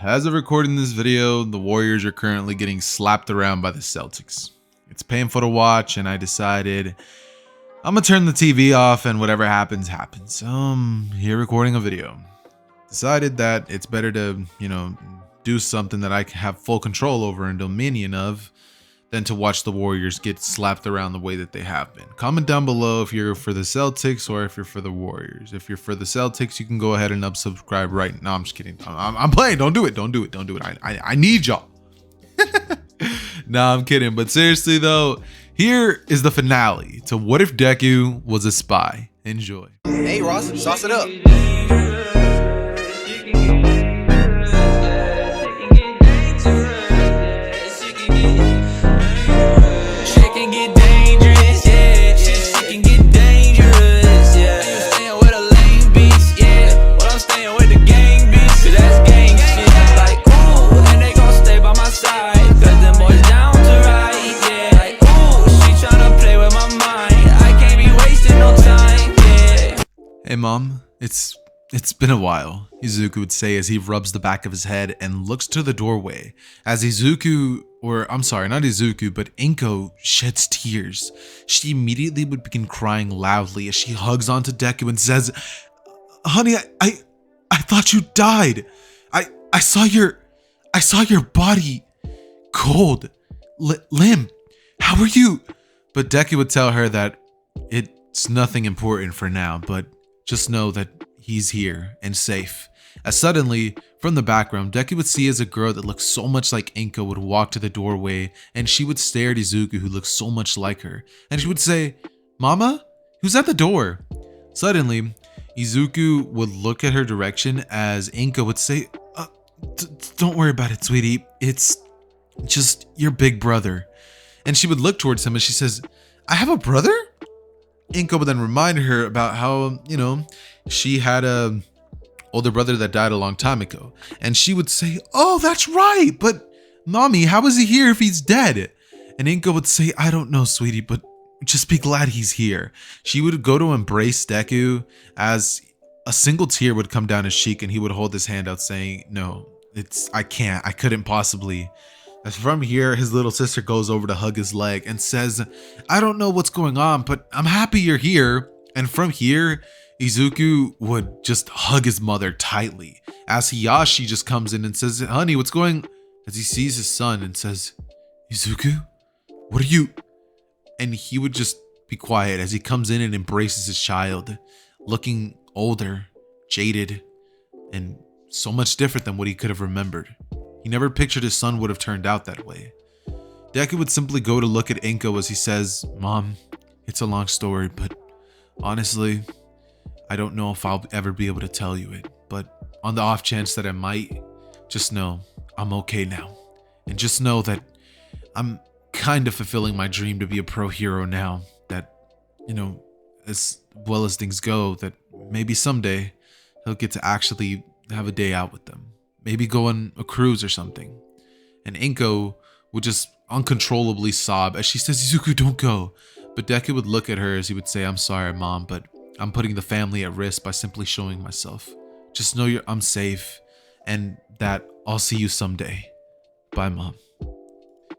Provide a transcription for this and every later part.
As of recording this video, the Warriors are currently getting slapped around by the Celtics. It's painful to watch, and I decided I'm gonna turn the TV off and whatever happens, happens. Here recording a video. Decided that it's better to, do something that I have full control over and dominion of than to watch the Warriors get slapped around the way that they have been. Comment down below if you're for the Celtics or if you're for the Warriors. If you're for the Celtics, you can go ahead and unsubscribe right now. I'm just kidding. I'm playing. Don't do it. Don't do it. Don't do it. I need y'all. Nah, I'm kidding. But seriously though, here is the finale to What If Deku Was a Spy. Enjoy. Hey Ross, sauce it up. Hey mom, it's been a while, Izuku would say as he rubs the back of his head and looks to the doorway. As Inko, but Inko sheds tears. She immediately would begin crying loudly as she hugs onto Deku and says, "Honey, I thought you died. I saw your body cold, limp. How are you?" But Deku would tell her that it's nothing important for now, but just know that he's here and safe. As suddenly, from the background, Deku would see as a girl that looked so much like Inko would walk to the doorway, and she would stare at Izuku, who looked so much like her, and she would say, "Mama, who's at the door?" Suddenly, Izuku would look at her direction as Inko would say, "Don't worry about it, sweetie. It's just your big brother." And she would look towards him and she says, "I have a brother?" Inko would then remind her about how, she had a older brother that died a long time ago. And she would say, "Oh, that's right. But mommy, how is he here if he's dead?" And Inko would say, "I don't know, sweetie, but just be glad he's here." She would go to embrace Deku as a single tear would come down his cheek and he would hold his hand out saying, "No, I couldn't possibly." As from here, his little sister goes over to hug his leg and says, "I don't know what's going on, but I'm happy you're here." And from here, Izuku would just hug his mother tightly. As Hiyashi just comes in and says, "Honey, what's going?" As he sees his son and says, "Izuku, what are you?" And he would just be quiet as he comes in and embraces his child, looking older, jaded, and so much different than what he could have remembered. He never pictured his son would have turned out that way. Deku would simply go to look at Inko as he says, "Mom, it's a long story, but honestly, I don't know if I'll ever be able to tell you it. But on the off chance that I might, just know I'm okay now. And just know that I'm kind of fulfilling my dream to be a pro hero now. That, as well as things go, that maybe someday he'll get to actually have a day out with them. Maybe go on a cruise or something." And Inko would just uncontrollably sob as she says, "Izuku, don't go." But Deku would look at her as he would say, "I'm sorry, Mom, but I'm putting the family at risk by simply showing myself. Just know I'm safe and that I'll see you someday. Bye, Mom."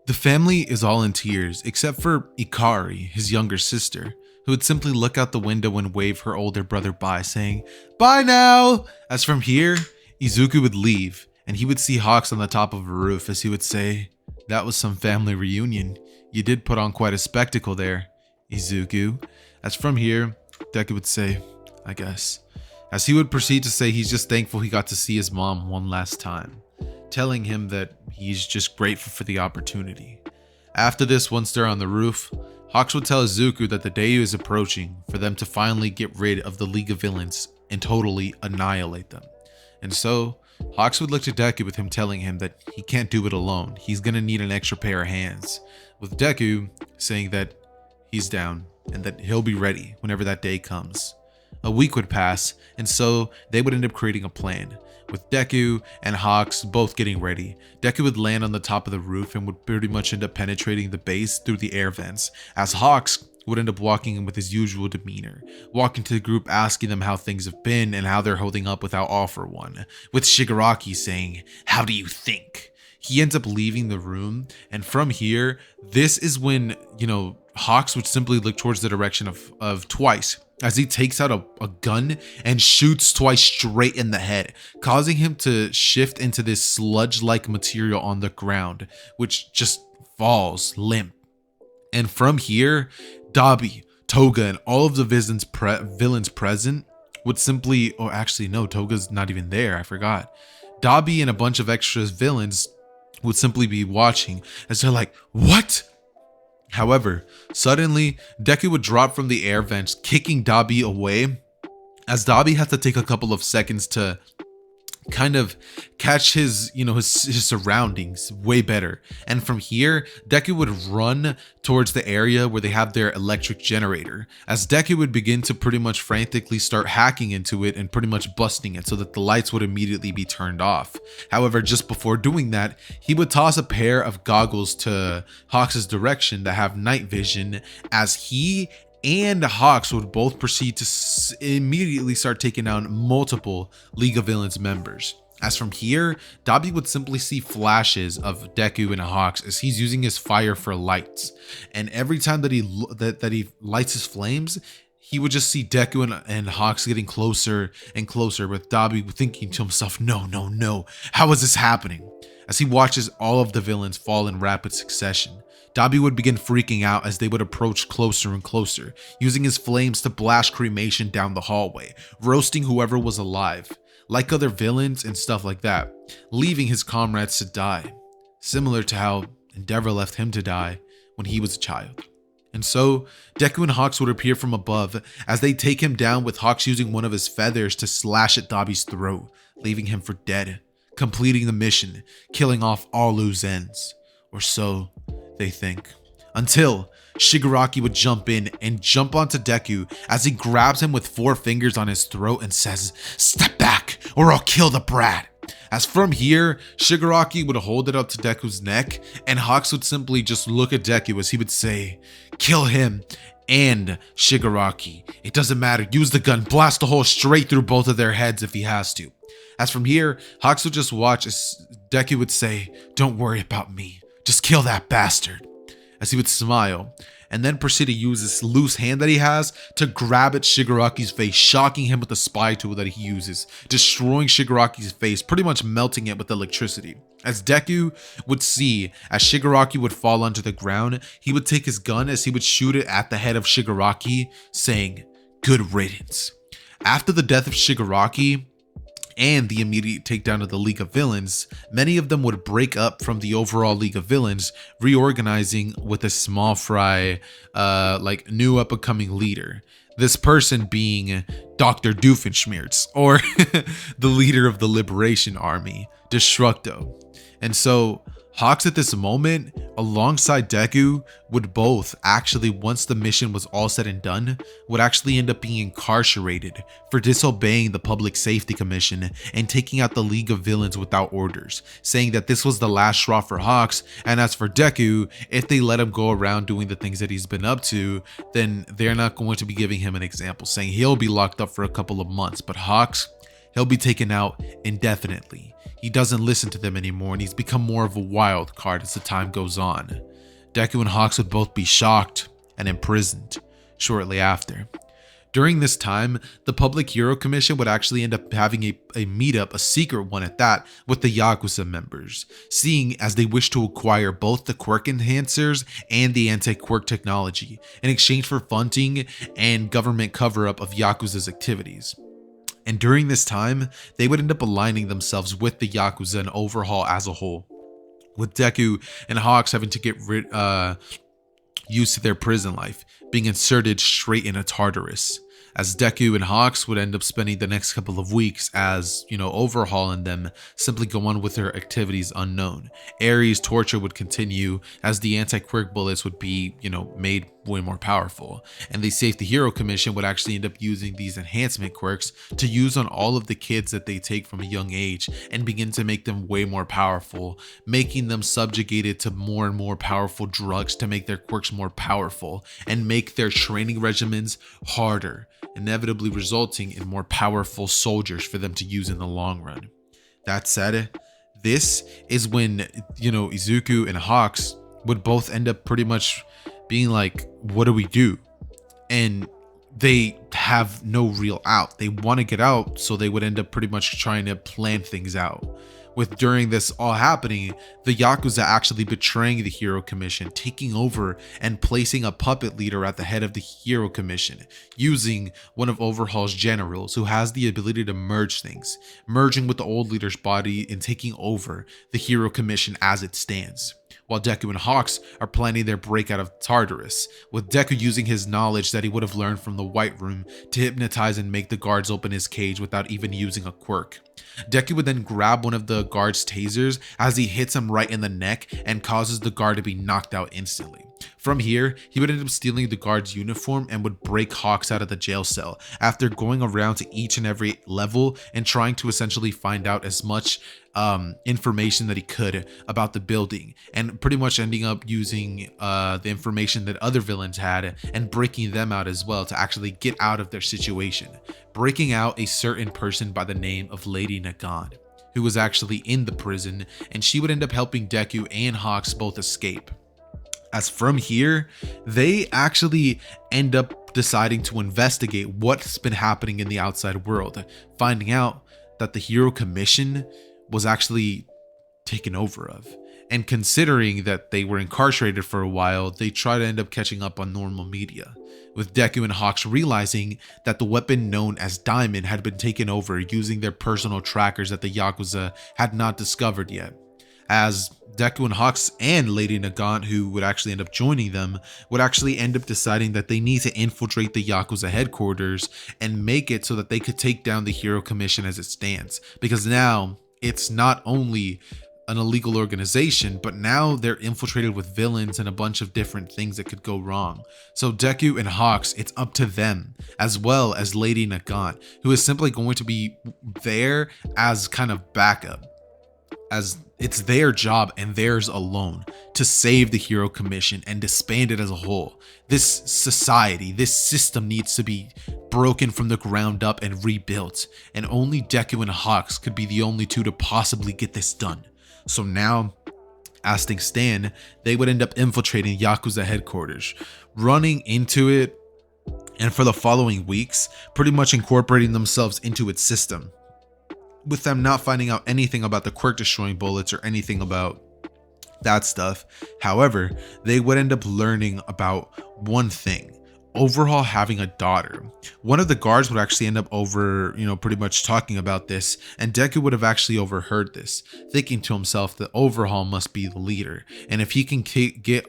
The family is all in tears except for Ikari, his younger sister, who would simply look out the window and wave her older brother by, saying, "Bye now." As from here, Izuku would leave, and he would see Hawks on the top of a roof as he would say, "That was some family reunion. You did put on quite a spectacle there, Izuku." As from here, Deku would say, "I guess." As he would proceed to say he's just thankful he got to see his mom one last time, telling him that he's just grateful for the opportunity. After this, once they're on the roof, Hawks would tell Izuku that the day is approaching for them to finally get rid of the League of Villains and totally annihilate them. And so, Hawks would look to Deku with him telling him that he can't do it alone. He's gonna need an extra pair of hands. With Deku saying that he's down and that he'll be ready whenever that day comes. A week would pass, and so they would end up creating a plan. With Deku and Hawks both getting ready, Deku would land on the top of the roof and would pretty much end up penetrating the base through the air vents, as Hawks would end up walking in with his usual demeanor, walking to the group asking them how things have been and how they're holding up without All For One, with Shigaraki saying, "How do you think?" He ends up leaving the room, and from here, this is when, Hawks would simply look towards the direction of Twice, as he takes out a gun and shoots Twice straight in the head, causing him to shift into this sludge-like material on the ground, which just falls limp. And from here, Dabi, Toga, and all of the villains present would simply, or actually no, Toga's not even there, I forgot. Dabi and a bunch of extras villains would simply be watching as they're like, "What?" However, suddenly, Deku would drop from the air vents, kicking Dabi away, as Dabi had to take a couple of seconds to kind of catch his surroundings way better. And from here, Deku would run towards the area where they have their electric generator, as Deku would begin to pretty much frantically start hacking into it and pretty much busting it so that the lights would immediately be turned off. However, just before doing that, he would toss a pair of goggles to Hawks' direction that have night vision, as he and Hawks would both proceed to immediately start taking down multiple League of Villains members. As from here, Dabi would simply see flashes of Deku and Hawks as he's using his fire for lights. And every time that he lights his flames, he would just see Deku and Hawks getting closer and closer, with Dabi thinking to himself, no, how is this happening? As he watches all of the villains fall in rapid succession, Dabi would begin freaking out as they would approach closer and closer, using his flames to blast cremation down the hallway, roasting whoever was alive, like other villains and stuff like that, leaving his comrades to die, similar to how Endeavor left him to die when he was a child. And so, Deku and Hawks would appear from above as they take him down, with Hawks using one of his feathers to slash at Dabi's throat, leaving him for dead, completing the mission, killing off all loose ends. Or so they think. Until Shigaraki would jump in and jump onto Deku as he grabs him with 4 fingers on his throat and says, "Step back or I'll kill the brat." As from here, Shigaraki would hold it up to Deku's neck, and Hawks would simply just look at Deku as he would say, "Kill him and Shigaraki. It doesn't matter, use the gun, blast a hole straight through both of their heads if he has to." As from here, Hawks would just watch as Deku would say, "Don't worry about me. Just kill that bastard," as he would smile, and then proceed to use this loose hand that he has to grab at Shigaraki's face, shocking him with the spy tool that he uses, destroying Shigaraki's face, pretty much melting it with electricity. As Deku would see, as Shigaraki would fall onto the ground, he would take his gun as he would shoot it at the head of Shigaraki, saying, "Good riddance." After the death of Shigaraki, and the immediate takedown of the League of Villains, many of them would break up from the overall League of Villains, reorganizing with a small fry, new up-and-coming leader. This person being Dr. Doofenshmirtz, or the leader of the Liberation Army, Destructo. And so, Hawks at this moment, alongside Deku, would both actually, once the mission was all said and done, would actually end up being incarcerated for disobeying the Public Safety Commission and taking out the League of Villains without orders, saying that this was the last straw for Hawks, and as for Deku, if they let him go around doing the things that he's been up to, then they're not going to be giving him an example, saying he'll be locked up for a couple of months, but Hawks, he'll be taken out indefinitely. He doesn't listen to them anymore, and he's become more of a wild card as the time goes on. Deku and Hawks would both be shocked and imprisoned shortly after. During this time, the Public Hero Commission would actually end up having a meetup, a secret one at that, with the Yakuza members, seeing as they wish to acquire both the quirk enhancers and the anti-quirk technology in exchange for funding and government cover-up of Yakuza's activities. And during this time, they would end up aligning themselves with the Yakuza and Overhaul as a whole, with Deku and Hawks having to get used to their prison life, being inserted straight into Tartarus, as Deku and Hawks would end up spending the next couple of weeks as, Overhaul and them simply go on with their activities unknown. Ares' torture would continue as the anti-quirk bullets would be, made way more powerful. And they say the Hero Commission would actually end up using these enhancement quirks to use on all of the kids that they take from a young age and begin to make them way more powerful, making them subjugated to more and more powerful drugs to make their quirks more powerful and make their training regimens harder, inevitably resulting in more powerful soldiers for them to use in the long run. That said, this is when, Izuku and Hawks would both end up pretty much being like, what do we do? And they have no real out. They want to get out, so they would end up pretty much trying to plan things out. With during this all happening, the Yakuza actually betraying the Hero Commission, taking over and placing a puppet leader at the head of the Hero Commission, using one of Overhaul's generals who has the ability to merge things, merging with the old leader's body and taking over the Hero Commission as it stands. While Deku and Hawks are planning their breakout of Tartarus, with Deku using his knowledge that he would have learned from the White Room to hypnotize and make the guards open his cage without even using a quirk. Deku would then grab one of the guard's tasers as he hits him right in the neck and causes the guard to be knocked out instantly. From here, he would end up stealing the guard's uniform and would break Hawks out of the jail cell after going around to each and every level and trying to essentially find out as much information that he could about the building, and pretty much ending up using the information that other villains had and breaking them out as well to actually get out of their situation, breaking out a certain person by the name of Lady Nagant, who was actually in the prison, and she would end up helping Deku and Hawks both escape. As from here, they actually end up deciding to investigate what's been happening in the outside world, finding out that the Hero Commission was actually taken over of. And considering that they were incarcerated for a while, they try to end up catching up on normal media, with Deku and Hawks realizing that the weapon known as Diamond had been taken over using their personal trackers that the Yakuza had not discovered yet. As Deku and Hawks and Lady Nagant, who would actually end up joining them, would actually end up deciding that they need to infiltrate the Yakuza headquarters and make it so that they could take down the Hero Commission as it stands. Because now it's not only an illegal organization, but now they're infiltrated with villains and a bunch of different things that could go wrong. So Deku and Hawks, it's up to them, as well as Lady Nagant, who is simply going to be there as kind of backup, as it's their job and theirs alone to save the Hero Commission and disband it as a whole. This society, this system needs to be broken from the ground up and rebuilt, and only Deku and Hawks could be the only two to possibly get this done. So now, as things stand, they would end up infiltrating Yakuza headquarters, running into it, and for the following weeks, pretty much incorporating themselves into its system, with them not finding out anything about the quirk destroying bullets or anything about that stuff. However, they would end up learning about one thing: Overhaul having a daughter. One of the guards would actually end up pretty much talking about this, and Deku would have actually overheard this, thinking to himself that Overhaul must be the leader, and if he can get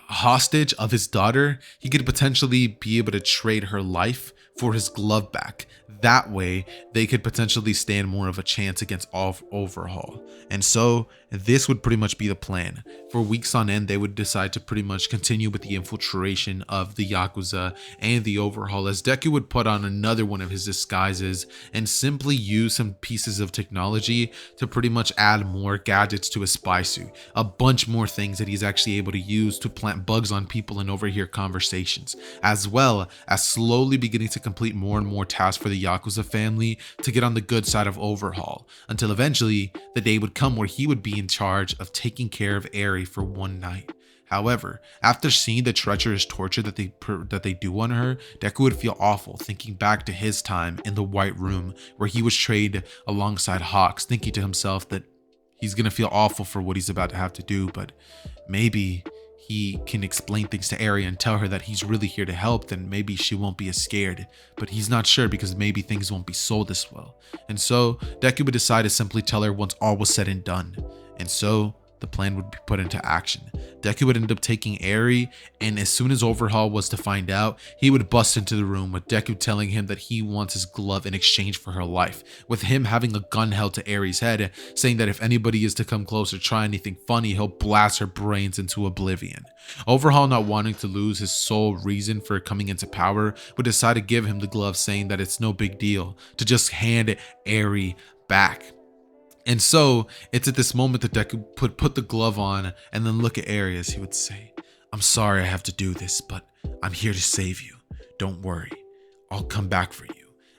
hostage of his daughter, he could potentially be able to trade her life for his glove back. That way, they could potentially stand more of a chance against Overhaul. And so, this would pretty much be the plan. For weeks on end, they would decide to pretty much continue with the infiltration of the Yakuza and the Overhaul, as Deku would put on another one of his disguises and simply use some pieces of technology to pretty much add more gadgets to his spy suit. A bunch more things that he's actually able to use to plant bugs on people and overhear conversations, as well as slowly beginning to complete more and more tasks for the Yakuza family to get on the good side of Overhaul, until eventually the day would come where he would be in charge of taking care of Eri for one night. However, after seeing the treacherous torture that they do on her, Deku would feel awful thinking back to his time in the White Room where he was trained alongside Hawks, thinking to himself that he's gonna feel awful for what he's about to have to do, but maybe he can explain things to Eri and tell her that he's really here to help, then maybe she won't be as scared. But he's not sure because maybe things won't be sold as well. And so Deku would decide to simply tell her once all was said and done. And so the plan would be put into action. Deku would end up taking Eri, and as soon as Overhaul was to find out, he would bust into the room with Deku telling him that he wants his glove in exchange for her life, with him having a gun held to Eri's head, saying that if anybody is to come close or try anything funny, he'll blast her brains into oblivion. Overhaul, not wanting to lose his sole reason for coming into power, would decide to give him the glove, saying that it's no big deal to just hand Eri back. And so it's at this moment that Deku put the glove on and then look at Eri as he would say, "I'm sorry I have to do this, but I'm here to save you. Don't worry, I'll come back for you."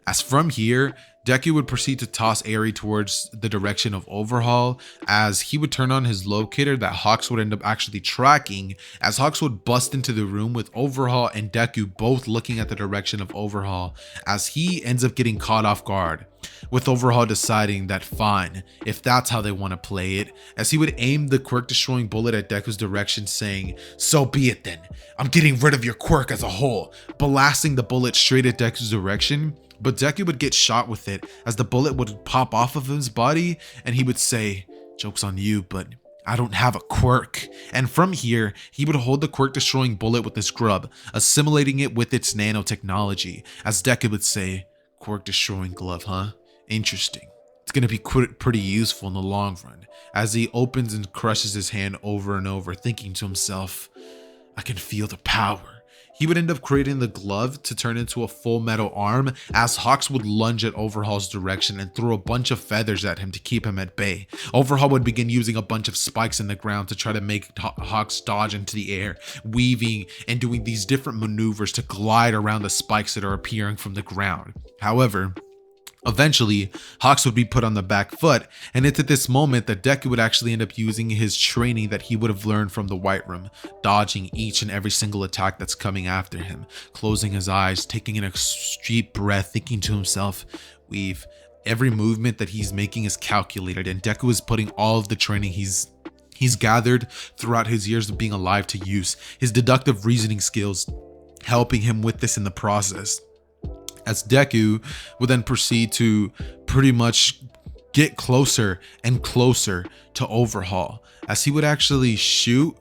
As from here, Deku would proceed to toss Eri towards the direction of Overhaul, as he would turn on his locator that Hawks would end up actually tracking, as Hawks would bust into the room with Overhaul and Deku both looking at the direction of Overhaul, as he ends up getting caught off guard, with Overhaul deciding that fine, if that's how they want to play it, as he would aim the quirk destroying bullet at Deku's direction, saying, "So be it then, I'm getting rid of your quirk as a whole," blasting the bullet straight at Deku's direction. But Deku would get shot with it, as the bullet would pop off of his body, and he would say, "Joke's on you, but I don't have a quirk." And from here, he would hold the quirk destroying bullet with his grub, assimilating it with its nanotechnology, as Deku would say, "Quirk destroying glove, huh? Interesting. It's going to be pretty useful in the long run," as he opens and crushes his hand over and over, thinking to himself, "I can feel the power." He would end up creating the glove to turn into a full metal arm, as Hawks would lunge at Overhaul's direction and throw a bunch of feathers at him to keep him at bay. Overhaul would begin using a bunch of spikes in the ground to try to make Hawks dodge into the air, weaving and doing these different maneuvers to glide around the spikes that are appearing from the ground. However, eventually, Hawks would be put on the back foot, and it's at this moment that Deku would actually end up using his training that he would have learned from the White Room, dodging each and every single attack that's coming after him, closing his eyes, taking in a deep breath, thinking to himself, "Weave, every movement that he's making is calculated," and Deku is putting all of the training he's gathered throughout his years of being alive to use, his deductive reasoning skills helping him with this in the process. As Deku would then proceed to pretty much get closer and closer to Overhaul, as he would actually shoot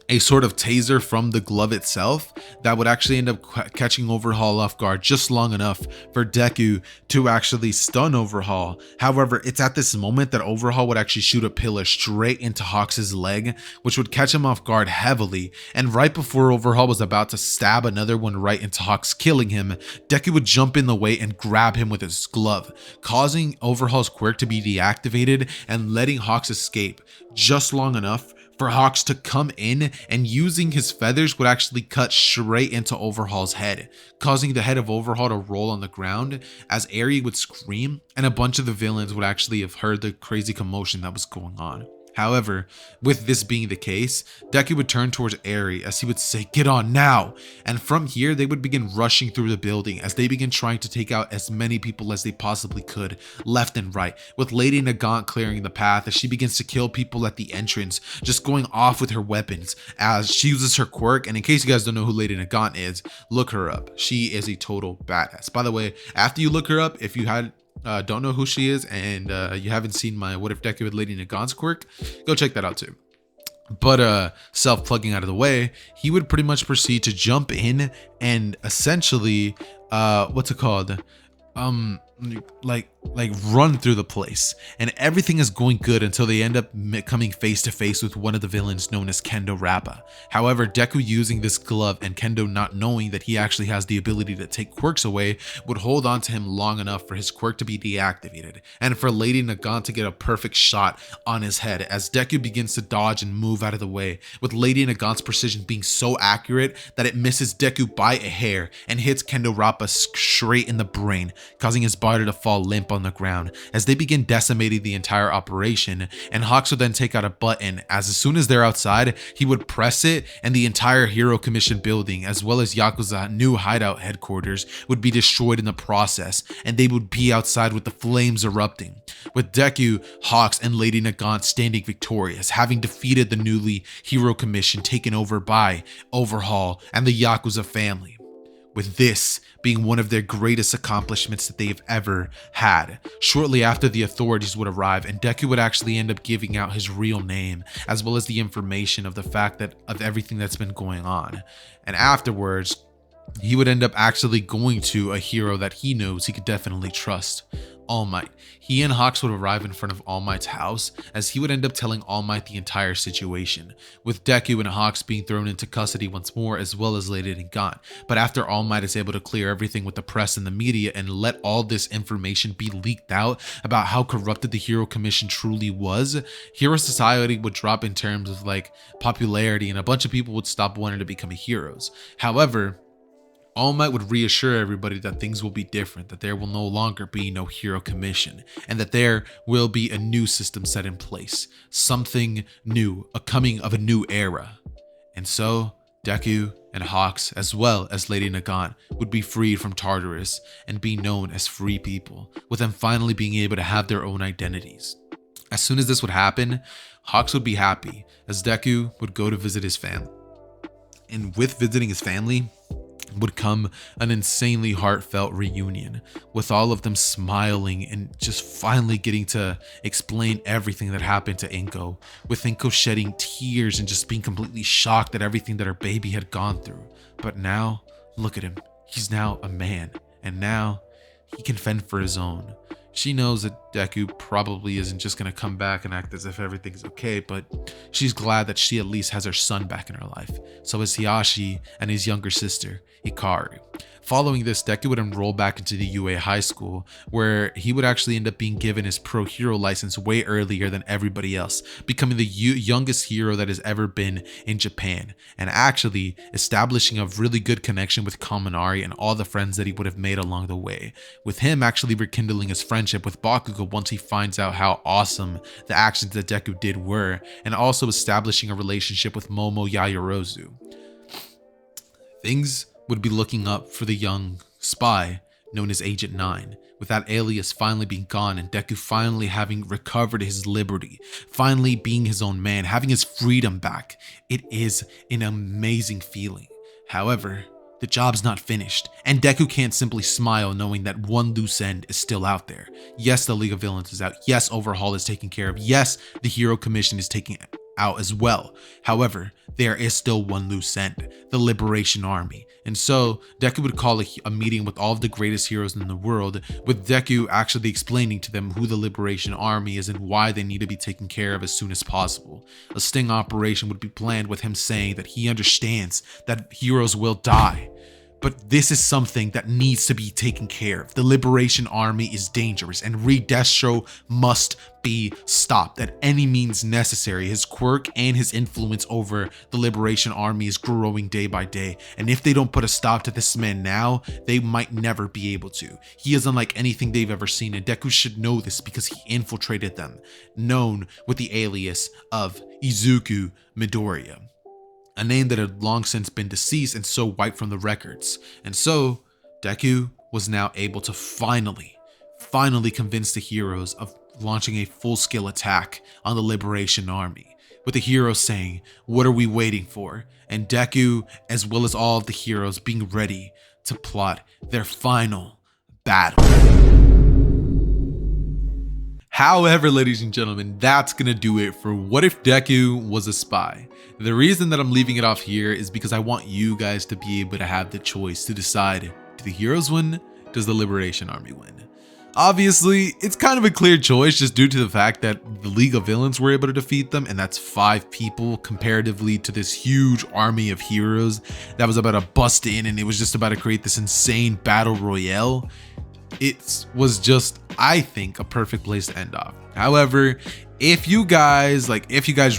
a sort of taser from the glove itself that would actually end up catching Overhaul off guard just long enough for Deku to actually stun Overhaul. However, it's at this moment that Overhaul would actually shoot a pillar straight into Hawks' leg, which would catch him off guard heavily. And right before Overhaul was about to stab another one right into Hawks, killing him, Deku would jump in the way and grab him with his glove, causing Overhaul's quirk to be deactivated and letting Hawks escape just long enough for Hawks to come in, and using his feathers would actually cut straight into Overhaul's head, causing the head of Overhaul to roll on the ground as Eri would scream, and a bunch of the villains would actually have heard the crazy commotion that was going on. However, with this being the case, Deku would turn towards Eri as he would say, "Get on now!" And from here, they would begin rushing through the building as they begin trying to take out as many people as they possibly could, left and right, with Lady Nagant clearing the path as she begins to kill people at the entrance, just going off with her weapons as she uses her quirk. And in case you guys don't know who Lady Nagant is, look her up. She is a total badass. By the way, after you look her up, if you don't know who she is and you haven't seen my What If Deku with Lady Nagant's quirk, go check that out too. But self-plugging out of the way, he would pretty much proceed to jump in and essentially what's it called, like run through the place, and everything is going good until they end up coming face to face with one of the villains known as Kendo Rappa. However, Deku, using this glove and Kendo not knowing that he actually has the ability to take quirks away, would hold on to him long enough for his quirk to be deactivated and for Lady Nagant to get a perfect shot on his head as Deku begins to dodge and move out of the way, with Lady Nagant's precision being so accurate that it misses Deku by a hair and hits Kendo Rappa straight in the brain, causing his body to fall limp on the ground as they begin decimating the entire operation. And Hawks would then take out a button as soon as they're outside, he would press it and the entire Hero Commission building as well as Yakuza new hideout headquarters would be destroyed in the process, and they would be outside with the flames erupting, with Deku, Hawks, and Lady Nagant standing victorious, having defeated the newly Hero Commission taken over by Overhaul and the Yakuza family. with this being one of their greatest accomplishments that they've ever had. Shortly after, the authorities would arrive, and Deku would actually end up giving out his real name, as well as the information of the fact that of everything that's been going on. And afterwards, he would end up actually going to a hero that he knows he could definitely trust, All Might. He and Hawks would arrive in front of All Might's house, as he would end up telling All Might the entire situation, with Deku and Hawks being thrown into custody once more, as well as laid and gone. But after All Might is able to clear everything with the press and the media and let all this information be leaked out about how corrupted the Hero Commission truly was, Hero Society would drop in terms of like popularity, and a bunch of people would stop wanting to become heroes. However, All Might would reassure everybody that things will be different, that there will no longer be no Hero Commission, and that there will be a new system set in place. Something new, a coming of a new era. And so, Deku and Hawks, as well as Lady Nagant, would be freed from Tartarus and be known as free people, with them finally being able to have their own identities. As soon as this would happen, Hawks would be happy, as Deku would go to visit his family. And with visiting his family would come an insanely heartfelt reunion, with all of them smiling and just finally getting to explain everything that happened to Inko, with Inko shedding tears and just being completely shocked at everything that her baby had gone through. But now, look at him. He's now a man, and now he can fend for his own. She knows that Deku probably isn't just going to come back and act as if everything's okay, but she's glad that she at least has her son back in her life. So is Hiyashi and his younger sister, Hikaru. Following this, Deku would enroll back into the UA high school, where he would actually end up being given his pro hero license way earlier than everybody else, becoming the youngest hero that has ever been in Japan, and actually establishing a really good connection with Kaminari and all the friends that he would have made along the way, with him actually rekindling his friendship with Bakugo once he finds out how awesome the actions that Deku did were, and also establishing a relationship with Momo Yaoyorozu. Things would be looking up for the young spy known as Agent 9, with that alias finally being gone and Deku finally having recovered his liberty, finally being his own man, having his freedom back. It is an amazing feeling. However, the job's not finished, and Deku can't simply smile knowing that one loose end is still out there. Yes, the League of Villains is out. Yes, Overhaul is taken care of. Yes, the Hero Commission is taken out as well. However, there is still one loose end, the Liberation Army. And so Deku would call a meeting with all of the greatest heroes in the world, with Deku actually explaining to them who the Liberation Army is and why they need to be taken care of as soon as possible. A sting operation would be planned, with him saying that he understands that heroes will die, but this is something that needs to be taken care of. The Liberation Army is dangerous, and Reed Destro must be stopped at any means necessary. His quirk and his influence over the Liberation Army is growing day by day, and if they don't put a stop to this man now, they might never be able to. He is unlike anything they've ever seen, and Deku should know this because he infiltrated them, known with the alias of Izuku Midoriya, a name that had long since been deceased and so wiped from the records. And so Deku was now able to finally convince the heroes of launching a full-scale attack on the Liberation Army, with the heroes saying, "What are we waiting for?" And Deku, as well as all of the heroes, being ready to plot their final battle. However, ladies and gentlemen, that's gonna do it for What If Deku Was a Spy. The reason that I'm leaving it off here is because I want you guys to be able to have the choice to decide, do the heroes win? Does the Liberation Army win? Obviously, it's kind of a clear choice just due to the fact that the League of Villains were able to defeat them, and that's 5 people comparatively to this huge army of heroes that was about to bust in, and it was just about to create this insane battle royale. It was just, I think, a perfect place to end off. However, if you guys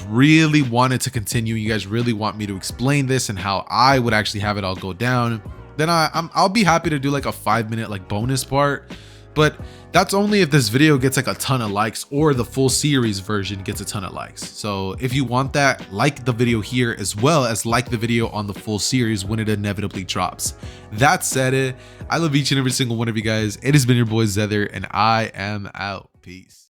really wanted to continue, you guys really want me to explain this and how I would actually have it all go down, then I'll be happy to do like a 5-minute like bonus part. But that's only if this video gets like a ton of likes, or the full series version gets a ton of likes. So if you want that, like the video here, as well as like the video on the full series when it inevitably drops. That said, I love each and every single one of you guys. It has been your boy Zether, and I am out. Peace.